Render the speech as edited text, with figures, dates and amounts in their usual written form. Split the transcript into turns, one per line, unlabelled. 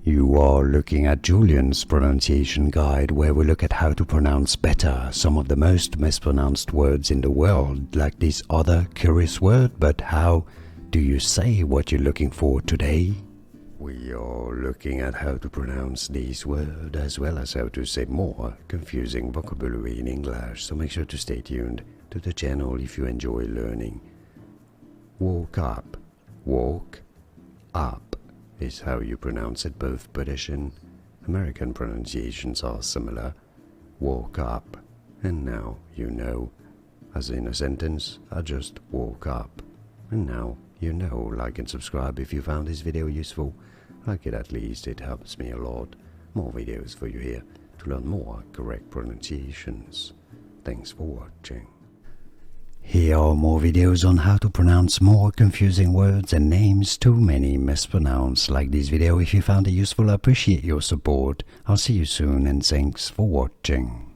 You are looking at Julian's pronunciation guide, where we look at how to pronounce better some of the most mispronounced words in the world, like this other curious word. But how do you say what you're looking for today? We are looking at how to pronounce this word, as well as how to say more confusing vocabulary in English, so make sure to stay tuned to the channel if you enjoy learning. Woke up. Walk up is how you pronounce it. Both British and American pronunciations are similar. Woke up, and now you know. As in a sentence, I just woke up, and now you know. Like and subscribe if you found this video useful. Like it at least, it helps me a lot. More videos for you here to learn more correct pronunciations. Thanks for watching. Here are more videos on how to pronounce more confusing words and names too many mispronounced. Like this video if you found it useful. I appreciate your support. I'll see you soon, and thanks for watching.